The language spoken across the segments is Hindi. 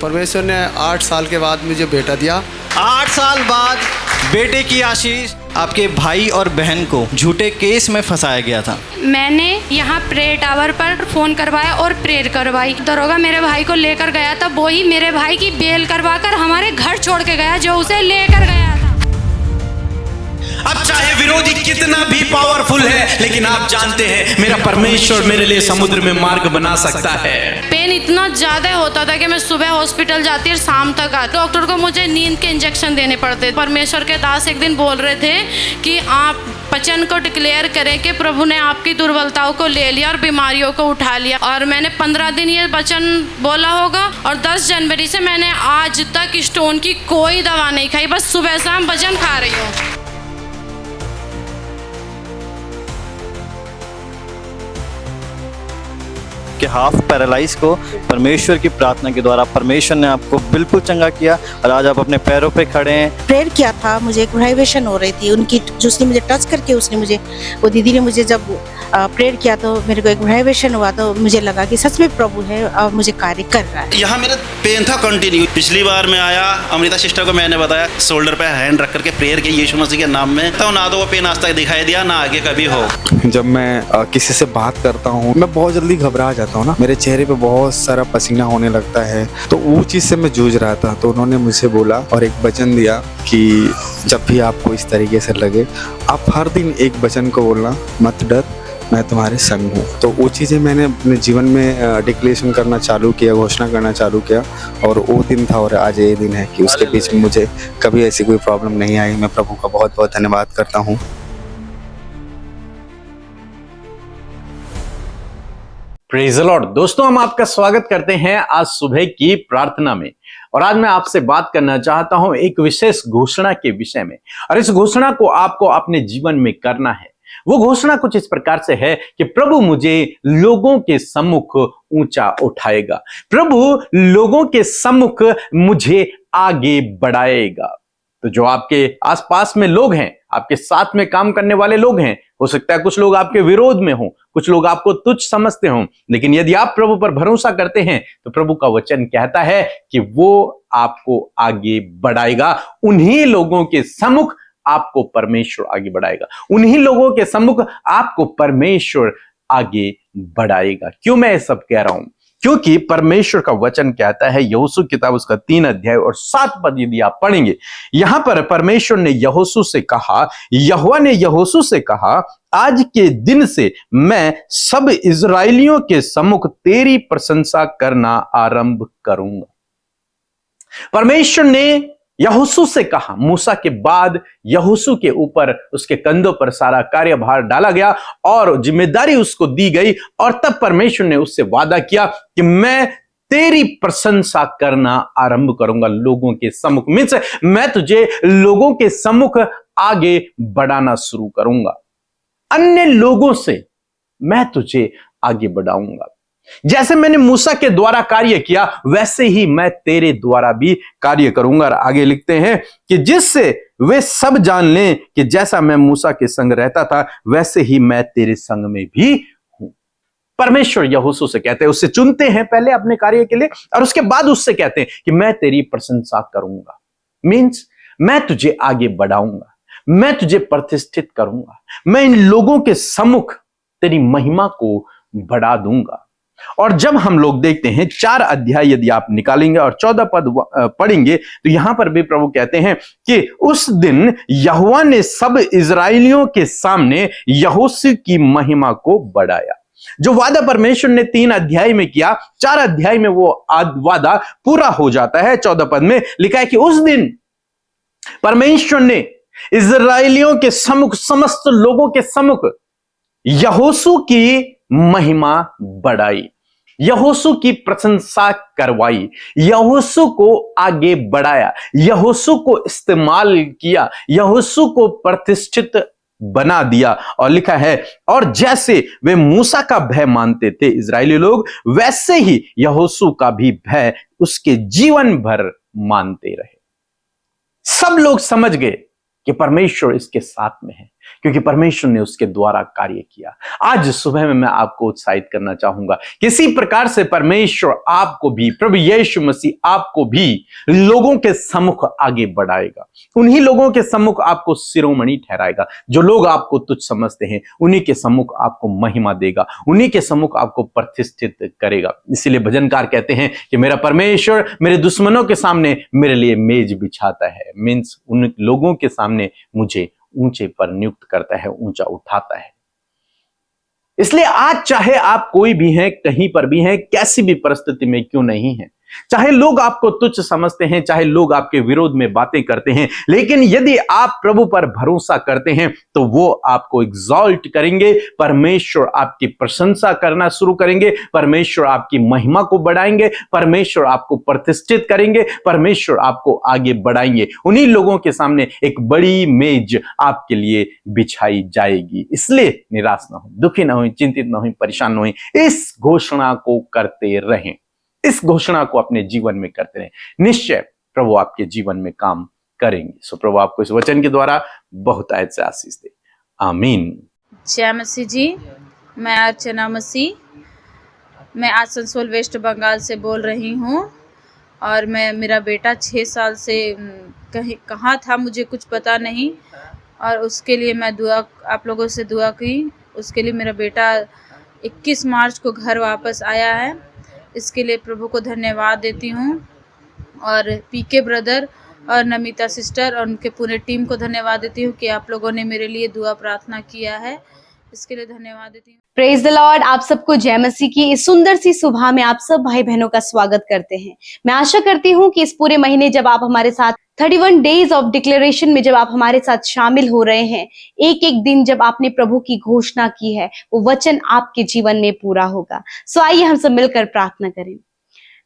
परमेश्वर ने 8 साल के बाद मुझे बेटा दिया। 8 साल बाद बेटे की आशीष। आपके भाई और बहन को झूठे केस में फंसाया गया था। मैंने यहाँ प्रेयर टावर पर फोन करवाया और प्रेयर करवाई। दरोगा मेरे भाई को लेकर गया था, वो ही मेरे भाई की बेल करवाकर हमारे घर छोड़ के गया जो उसे लेकर गया था। अब चाहे विरोधी कितना भी पावरफुल है, लेकिन आप जानते हैं मेरा परमेश्वर मेरे लिए समुद्र में मार्ग बना सकता है। पेन इतना ज्यादा होता था कि मैं सुबह हॉस्पिटल जाती और शाम तक आती। डॉक्टर को मुझे नींद के इंजेक्शन देने पड़ते। परमेश्वर के दास एक दिन बोल रहे थे कि आप वचन को डिक्लेयर करें कि प्रभु ने आपकी दुर्बलताओं को ले लिया और बीमारियों को उठा लिया। और मैंने 15 दिन ये वचन बोला होगा और 10 जनवरी से मैंने आज तक स्टोन की कोई दवा नहीं खाई, बस सुबह शाम वचन खा रही हूँ। कि हाफ पैरालाइज को परमेश्वर की प्रार्थना के द्वारा परमेश्वर ने आपको बिल्कुल चंगा किया और आज आप अपने पैरों पे खड़े हैं। प्रेयर किया था, मुझे एक वाइब्रेशन हो रही थी उनकी, जो उसने मुझे टच करके उसने मुझे, वो दीदी ने मुझे जब प्रेयर किया तो मेरे को एक वाइब्रेशन हुआ, तो मुझे लगा कि सच में प्रभु है और मुझे कार्य कर रहा है। यहाँ मेरा पेन था कंटिन्यू। पिछली बार मैं आया, अमृता सिस्टर को मैंने बताया, शोल्डर पे हैंड रख करके प्रेयर की यीशु मसीह के नाम में, तो ना तो वो पेन आज तक दिखाई दिया ना आगे कभी हो। जब मैं किसी से बात करता हूँ मैं बहुत जल्दी घबरा जाता हूँ ना, मेरे चेहरे पे बहुत सारा पसीना होने लगता है, तो वो चीज़ से मैं जूझ रहा था। तो उन्होंने मुझे बोला और एक वचन दिया कि जब भी आपको इस तरीके से लगे आप हर दिन एक वचन को बोलना, मत डर मैं तुम्हारे संग हूँ। तो वो चीज़ें मैंने अपने जीवन में डिक्लेरेशन करना चालू किया, घोषणा करना चालू किया, और वो दिन था और आज ये दिन है कि उसके बीच में मुझे कभी ऐसी कोई प्रॉब्लम नहीं आई। मैं प्रभु का बहुत बहुत धन्यवाद करता हूँ। Praise the Lord. दोस्तों, हम आपका स्वागत करते हैं आज सुबह की प्रार्थना में। और आज मैं आपसे बात करना चाहता हूं एक विशेष घोषणा के विषय में, और इस घोषणा को आपको अपने जीवन में करना है। वो घोषणा कुछ इस प्रकार से है कि प्रभु मुझे लोगों के सम्मुख ऊंचा उठाएगा, प्रभु लोगों के सम्मुख मुझे आगे बढ़ाएगा। तो जो आपके आसपास में लोग हैं, आपके साथ में काम करने वाले लोग हैं, हो सकता है कुछ लोग आपके विरोध में हों, कुछ लोग आपको तुच्छ समझते हों, लेकिन यदि आप प्रभु पर भरोसा करते हैं तो प्रभु का वचन कहता है कि वो आपको आगे बढ़ाएगा। उन्हीं लोगों के सम्मुख आपको परमेश्वर आगे बढ़ाएगा, उन्हीं लोगों के सम्मुख आपको परमेश्वर आगे बढ़ाएगा। क्यों मैं ये सब कह रहा हूं? क्योंकि परमेश्वर का वचन कहता है, यहोशू किताब उसका 3 अध्याय और 7 पद यदि आप पढ़ेंगे, यहां पर परमेश्वर ने यहोशू से कहा, यहोवा ने यहोशू से कहा, आज के दिन से मैं सब इजराइलियों के सम्मुख तेरी प्रशंसा करना आरंभ करूंगा। परमेश्वर ने यहोशू से कहा, मूसा के बाद यहोशू के ऊपर, उसके कंधों पर सारा कार्यभार डाला गया और जिम्मेदारी उसको दी गई, और तब परमेश्वर ने उससे वादा किया कि मैं तेरी प्रशंसा करना आरंभ करूंगा लोगों के सम्मुख। मीन्स मैं तुझे लोगों के सम्मुख आगे बढ़ाना शुरू करूंगा, अन्य लोगों से मैं तुझे आगे बढ़ाऊंगा। जैसे मैंने मूसा के द्वारा कार्य किया वैसे ही मैं तेरे द्वारा भी कार्य करूंगा। और आगे लिखते हैं कि जिससे वे सब जान लें कि जैसा मैं मूसा के संग रहता था वैसे ही मैं तेरे संग में भी हूं। परमेश्वर यहोशू से कहते हैं, उससे चुनते हैं पहले अपने कार्य के लिए, और उसके बाद उससे कहते हैं कि मैं तेरी प्रशंसा करूंगा। मीन्स मैं तुझे आगे बढ़ाऊंगा, मैं तुझे प्रतिष्ठित करूंगा, मैं इन लोगों के सम्मुख तेरी महिमा को बढ़ा दूंगा। और जब हम लोग देखते हैं 4 अध्याय यदि आप निकालेंगे और 14 पद पढ़ेंगे तो यहां पर भी प्रभु कहते हैं कि उस दिन यहोवा ने सब इजराइलियों के सामने यहोशू की महिमा को बढ़ाया। जो वादा परमेश्वर ने 3 अध्याय में किया, 4 अध्याय में वो वादा पूरा हो जाता है। 14 पद में लिखा है कि उस दिन परमेश्वर ने इजराइलियों के सम्मुख, समस्त लोगों के सम्मुख यहोशू की महिमा बढ़ाई, यहोशू की प्रशंसा करवाई, यहोशू को आगे बढ़ाया, यहोशू को इस्तेमाल किया, यहोशू को प्रतिष्ठित बना दिया। और लिखा है, और जैसे वे मूसा का भय मानते थे इजरायली लोग, वैसे ही यहोशू का भी भय उसके जीवन भर मानते रहे। सब लोग समझ गए कि परमेश्वर इसके साथ में है, क्योंकि परमेश्वर ने उसके द्वारा कार्य किया। आज सुबह में मैं आपको उत्साहित करना चाहूंगा, किसी प्रकार से परमेश्वर आपको भी, प्रभु यीशु मसीह आपको भी लोगों के सम्मुख आगे बढ़ाएगा। उन्हीं लोगों के सम्मुख आपको शिरोमणि ठहराएगा। जो लोग आपको तुच्छ समझते हैं, उन्हीं के सम्मुख आपको महिमा देगा, उन्हीं के सम्मुख आपको प्रतिष्ठित करेगा। इसीलिए भजनकार कहते हैं कि मेरा परमेश्वर मेरे दुश्मनों के सामने मेरे लिए मेज बिछाता है। मीन्स उन लोगों के सामने मुझे ऊंचे पर नियुक्त करता है, ऊंचा उठाता है। इसलिए आज चाहे आप कोई भी हैं, कहीं पर भी हैं, कैसी भी परिस्थिति में क्यों नहीं है, चाहे लोग आपको तुच्छ समझते हैं, चाहे लोग आपके विरोध में बातें करते हैं, लेकिन यदि आप प्रभु पर भरोसा करते हैं तो वो आपको एग्जॉल्ट करेंगे। परमेश्वर आपकी प्रशंसा करना शुरू करेंगे, परमेश्वर आपकी महिमा को बढ़ाएंगे, परमेश्वर आपको प्रतिष्ठित करेंगे, परमेश्वर आपको आगे बढ़ाएंगे। उन्हीं लोगों के सामने एक बड़ी मेज आपके लिए बिछाई जाएगी। इसलिए निराश ना हो, दुखी ना हो, चिंतित ना हो, परेशान ना हो, इस घोषणा को करते रहें, इस घोषणा को अपने जीवन में करते रहें। निश्चय प्रभु आपके जीवन में काम करेंगे। सो प्रभु आपको इस वचन के द्वारा बहुत आयत से आशीष दे। आमीन। जय मसीह जी, मैं अर्चना मसीह, मैं आसनसोल वेस्ट बंगाल से बोल रही हूँ। और मेरा बेटा 6 साल से कहाँ था मुझे कुछ पता नहीं, और उसके लिए मैं आप लोगों से दुआ की। उसके लिए मेरा बेटा 21 मार्च को घर वापस आया है। इसके लिए प्रभु को धन्यवाद देती हूँ, और पीके ब्रदर और नमिता सिस्टर और उनके पूरे टीम को धन्यवाद देती हूँ कि आप लोगों ने मेरे लिए दुआ प्रार्थना किया है। इसके लिए धन्यवाद देती हूँ। Praise the Lord. आप सबको जय मसीह की इस सुंदर सी सुबह में आप सब भाई बहनों का स्वागत करते हैं। मैं आशा करती हूँ कि इस पूरे महीने जब आप हमारे साथ 31 डेज ऑफ डिक्लेरेशन में जब आप हमारे साथ शामिल हो रहे हैं, एक एक दिन जब आपने प्रभु की घोषणा की है, वो वचन आपके जीवन में पूरा होगा। सो आइए हम सब मिलकर प्रार्थना करें।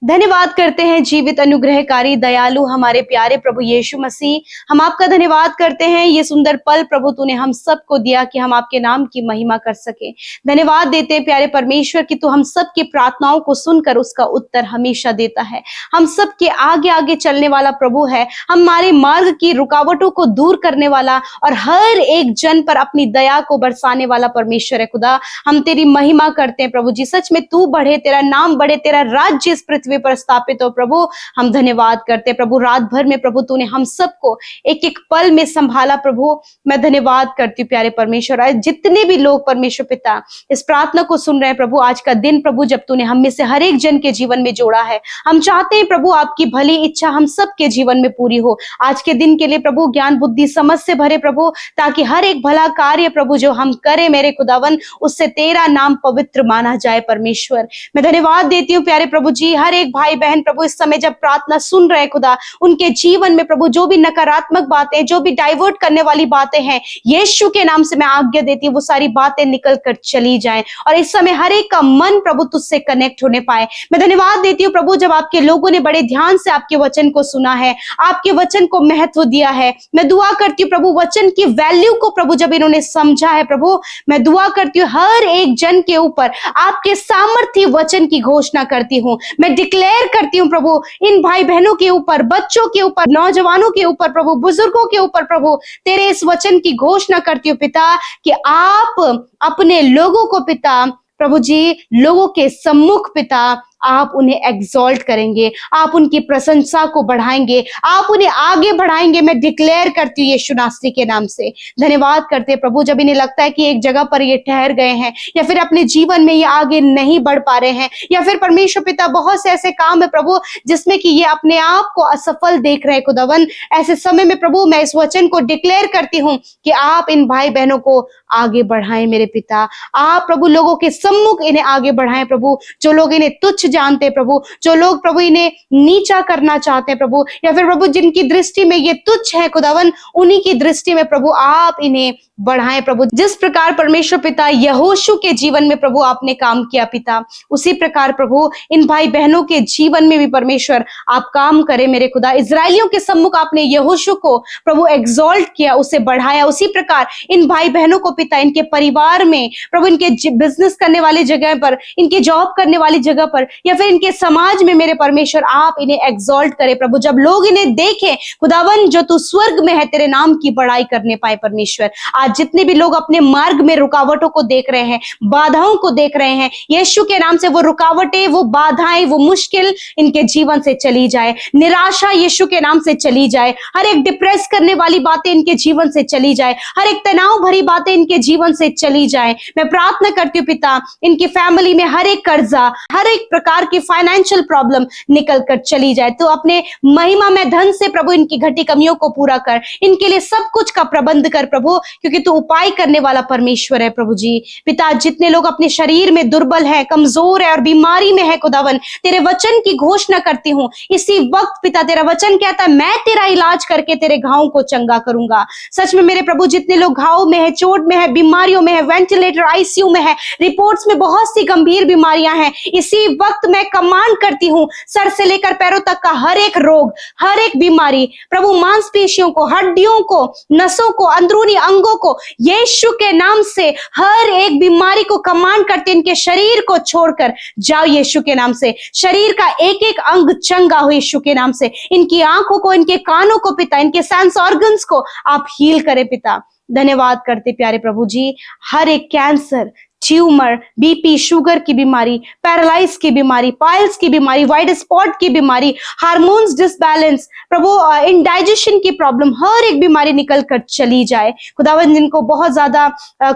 धन्यवाद करते हैं जीवित, अनुग्रहकारी, दयालु हमारे प्यारे प्रभु यीशु मसीह। हम आपका धन्यवाद करते हैं ये सुंदर पल प्रभु तूने हम सबको दिया कि हम आपके नाम की महिमा कर सके। धन्यवाद देते हैं प्यारे परमेश्वर कि तू हम सब की प्रार्थनाओं को सुनकर उसका उत्तर हमेशा देता है। हम सब के आगे आगे चलने वाला प्रभु है, हमारे मार्ग की रुकावटों को दूर करने वाला और हर एक जन पर अपनी दया को बरसाने वाला परमेश्वर है। खुदा हम तेरी महिमा करते हैं प्रभु जी। सच में तू बढ़े, तेरा नाम बढ़े, तेरा राज्य इस पृथ्वी पर स्थापित हो प्रभु। हम धन्यवाद करते हैं प्रभु। रात भर में प्रभु तूने हम सबको एक एक पल में संभाला प्रभु। मैं धन्यवाद करती हूँ प्यारे परमेश्वर। आज जितने भी लोग परमेश्वर पिता इस प्रार्थना को सुन रहे हैं प्रभु, आज का दिन प्रभु जब तूने हम में से हर एक जन के जीवन में जोड़ा है, हम चाहते हैं प्रभु आपकी भली इच्छा हम सबके जीवन में पूरी हो। आज के दिन के लिए प्रभु ज्ञान बुद्धि समझ से भरे प्रभु, ताकि हर एक भला कार्य प्रभु जो हम करें मेरे खुदावन, उससे तेरा नाम पवित्र माना जाए परमेश्वर। मैं धन्यवाद देती हूँ प्यारे प्रभु जी। हर एक भाई बहन प्रभु इस समय जब प्रार्थना सुन रहे खुदा, उनके जीवन में प्रभु जो भी नकारात्मक बातें, जो भी डाइवर्ट करने वाली बातें हैं, यीशु के नाम से मैं आज्ञा देती हूँ वो सारी बातें निकल कर चली जाएं, और इस समय हर एक का मन प्रभु तुझसे कनेक्ट होने पाए। मैं धन्यवाद देती हूँ प्रभु जब आपके लोगों ने बड़े ध्यान से आपके वचन को सुना है, आपके वचन को महत्व दिया है। मैं दुआ करती हूँ प्रभु वचन की वैल्यू को प्रभु जब इन्होंने समझा है प्रभु, मैं दुआ करती हूँ हर एक जन के ऊपर आपके सामर्थ्य वचन की घोषणा करती हूँ। मैं डिक्लेयर करती हूँ प्रभु इन भाई बहनों के ऊपर, बच्चों के ऊपर, नौजवानों के ऊपर प्रभु, बुजुर्गों के ऊपर प्रभु, तेरे इस वचन की घोषणा करती हूँ पिता कि आप अपने लोगों को पिता प्रभु जी, लोगों के सम्मुख पिता आप उन्हें एग्जॉल्ट करेंगे, आप उनकी प्रशंसा को बढ़ाएंगे, आप उन्हें आगे बढ़ाएंगे। मैं डिक्लेयर करती हूँ यीशु नासरी के नाम से। धन्यवाद करते हैं प्रभु जब इन्हें लगता है कि एक जगह पर ये ठहर गए हैं, या फिर अपने जीवन में ये आगे नहीं बढ़ पा रहे हैं, या फिर परमेश्वर पिता बहुत से ऐसे काम है प्रभु जिसमें कि ये अपने आप को असफल देख रहे हैं खुदावन। ऐसे समय में प्रभु मैं इस वचन को डिक्लेयर करती हूँ कि आप इन भाई बहनों को आगे बढ़ाएं मेरे पिता। आप प्रभु लोगों के सम्मुख इन्हें आगे बढ़ाएं प्रभु। जो लोग इन्हें तुच्छ जानते हैं प्रभु, जो लोग प्रभु इन्हें नीचा करना चाहते हैं प्रभु, या फिर प्रभु जिनकी दृष्टि में ये तुच्छ है खुदावन, उन्हीं की दृष्टि में प्रभु आप इन्हें बढ़ाएं प्रभु। जिस प्रकार परमेश्वर पिता यहोशू के जीवन में प्रभु आपने काम किया पिता, उसी प्रकार प्रभु इन भाई बहनों के जीवन में भी परमेश्वर आप काम करें मेरे खुदा। इजरायलियों के सम्मुख आपने यहोशू को प्रभु एग्जॉल्ट किया, उसे बढ़ाया, उसी प्रकार इन भाई बहनों को पिता इनके परिवार में प्रभु, इनके बिजनेस करने वाली जगह पर, इनके जॉब करने वाली जगह पर या फिर इनके समाज में मेरे परमेश्वर आप इन्हें एग्जॉल्ट करे प्रभु। जब लोग इन्हें देखें खुदावन, जो तू स्वर्ग में है, तेरे नाम की बड़ाई करने पाए परमेश्वर। आज जितने भी लोग अपने मार्ग में रुकावटों को देख रहे हैं, बाधाओं को देख रहे हैं, यीशु के नाम से वो रुकावटें, वो बाधाएं, वो मुश्किल इनके जीवन से चली जाए। निराशा यीशु के नाम से चली जाए। हर एक डिप्रेस करने वाली बातें इनके जीवन से चली जाए। हर एक तनाव भरी बातें इनके जीवन से चली जाए। मैं प्रार्थना करती हूँ पिता, इनकी फैमिली में हर एक कर्जा, हर एक प्रकार की फाइनेंशियल प्रॉब्लम निकल कर चली जाए। तो अपने महिमा में धन से प्रभु इनकी घटी कमियों को पूरा कर, इनके लिए सब कुछ का प्रबंध कर प्रभु, क्योंकि तू उपाय करने वाला परमेश्वर है प्रभु जी। पिता, जितने लोग अपने शरीर में दुर्बल है, कमजोर है और बीमारी में है खुदावन, तेरे वचन की घोषणा करती हूँ इसी वक्त पिता। तेरा वचन कहता है मैं तेरा इलाज करके तेरे घावों को चंगा करूंगा। सच में मेरे प्रभु, जितने लोग घाव में है, चोट में है, बीमारियों में है, वेंटिलेटर, आईसीयू में है, रिपोर्ट्स में बहुत सी गंभीर बीमारियां हैं, इसी वक्त मैं कमांड करती हूँ सर से लेकर पैरों तक का हर एक रोग, हर एक बीमारी प्रभु, मांसपेशियों को, हड्डियों को, नसों को, अंदरूनी अंगों को, यीशु के नाम से हर एक बीमारी को कमांड करते इनके शरीर को छोड़कर जाओ यीशु के नाम से। शरीर का एक एक अंग चंगा हो यीशु के नाम से। इनकी आंखों को, इनके कानों को पिता, इनके सेंस ऑर्गन्स को आप हील करें पिता। धन्यवाद करते प्यारे प्रभु जी। हर एक कैंसर, ट्यूमर, बीपी, शुगर की बीमारी, पैरालाइज की बीमारी, पाइल्स की बीमारी, वाइट स्पॉट की बीमारी, हार्मोन्स डिसबैलेंस प्रभु, इंडाइजेशन की प्रॉब्लम, हर एक बीमारी निकल कर चली जाए खुदावन। जिनको बहुत ज्यादा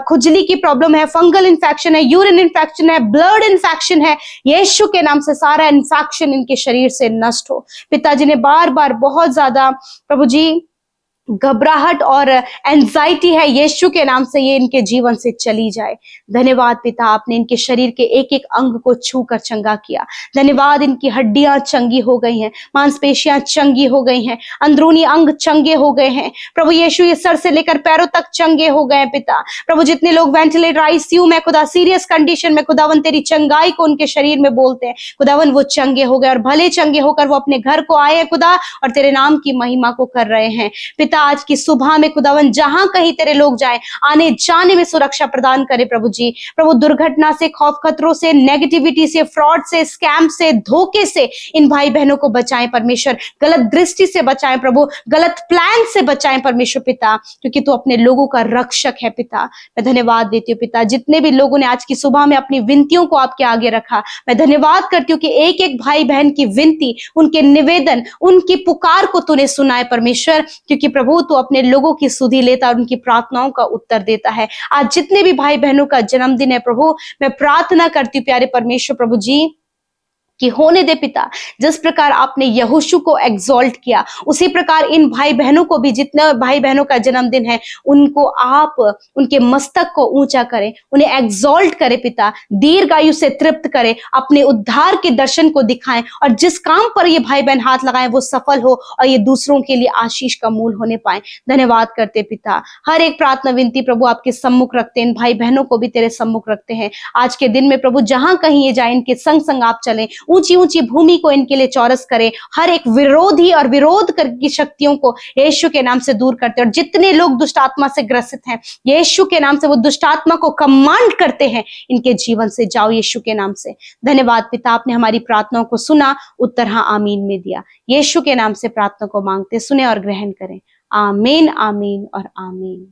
खुजली की प्रॉब्लम है, फंगल इन्फेक्शन है, यूरिन इन्फेक्शन है, ब्लड इन्फेक्शन है, यीशु के नाम से सारा इन्फेक्शन इनके शरीर से नष्ट हो पिता। जिन्हें बार बार बहुत ज्यादा प्रभु जी घबराहट और एंजाइटी है, यीशु के नाम से ये इनके जीवन से चली जाए। धन्यवाद पिता, आपने इनके शरीर के एक एक अंग को छू कर चंगा किया। धन्यवाद, इनकी हड्डियां चंगी हो गई हैं, मांसपेशियां चंगी हो गई हैं, अंदरूनी अंग चंगे हो गए हैं प्रभु यीशु। ये सर से लेकर पैरों तक चंगे हो गए पिता। प्रभु, जितने लोग वेंटिलेटर, आईसीयू में खुदा, सीरियस कंडीशन में खुदावन, तेरी चंगाई को उनके शरीर में बोलते हैं खुदावन, वो चंगे हो गए और भले चंगे होकर वो अपने घर को आए खुदा और तेरे नाम की महिमा को कर रहे हैं पिता। आज की सुबह में खुदावन, जहां कहीं तेरे लोग जाएं, आने जाने में सुरक्षा प्रदान करे प्रभु जी। प्रभु, दुर्घटना से, खौफ खतरों से, नेगेटिविटी से, फ्रॉड से, स्कैम से, धोखे से इन भाई बहनों को बचाएं परमेश्वर। गलत दृष्टि से बचाएं प्रभु, गलत प्लान से बचाएं परमेश्वर पिता, क्योंकि तू अपने लोगों का रक्षक है पिता। मैं धन्यवाद देती हूँ पिता, जितने भी लोगों ने आज की सुबह में अपनी विनतियों को आपके आगे रखा, मैं धन्यवाद करती हूँ कि एक एक भाई बहन की विनती, उनके निवेदन, उनकी पुकार को तूने सुना है परमेश्वर, क्योंकि प्रभु तू अपने लोगों की सुधि लेता और उनकी प्रार्थनाओं का उत्तर देता है। आज जितने भी भाई बहनों का जन्मदिन है प्रभु, मैं प्रार्थना करती हूँ प्यारे परमेश्वर प्रभु जी कि होने दे पिता, जिस प्रकार आपने यहोशू को एग्जॉल्ट किया, उसी प्रकार इन भाई बहनों को भी, जितने भाई बहनों का जन्मदिन है, उनको आप उनके मस्तक को ऊंचा करें, उन्हें एग्जॉल्ट करें पिता, दीर्घायु से तृप्त करें, अपने उद्धार के दर्शन को दिखाएं और जिस काम पर ये भाई बहन हाथ लगाएं वो सफल हो और ये दूसरों के लिए आशीष का मूल होने पाए। धन्यवाद करते पिता। हर एक प्रार्थना विनती प्रभु आपके सम्मुख रखते हैं, इन भाई बहनों को भी तेरे सम्मुख रखते हैं। आज के दिन में प्रभु, जहां कहीं ये जाए, इनके संग संग आप चलें, ऊंची ऊंची भूमि को इनके लिए चौरस करें, हर एक विरोधी और विरोध की शक्तियों को यीशु के नाम से दूर करते हैं। और जितने लोग दुष्ट आत्मा से ग्रसित हैं, यीशु के नाम से वो दुष्ट आत्मा को कमांड करते हैं, इनके जीवन से जाओ यीशु के नाम से। धन्यवाद पिता, आपने हमारी प्रार्थनाओं को सुना, उत्तर हाँ आमीन में दिया। यीशु के नाम से प्रार्थना को मांगते, सुने और ग्रहण करें। आमीन, आमीन और आमीन।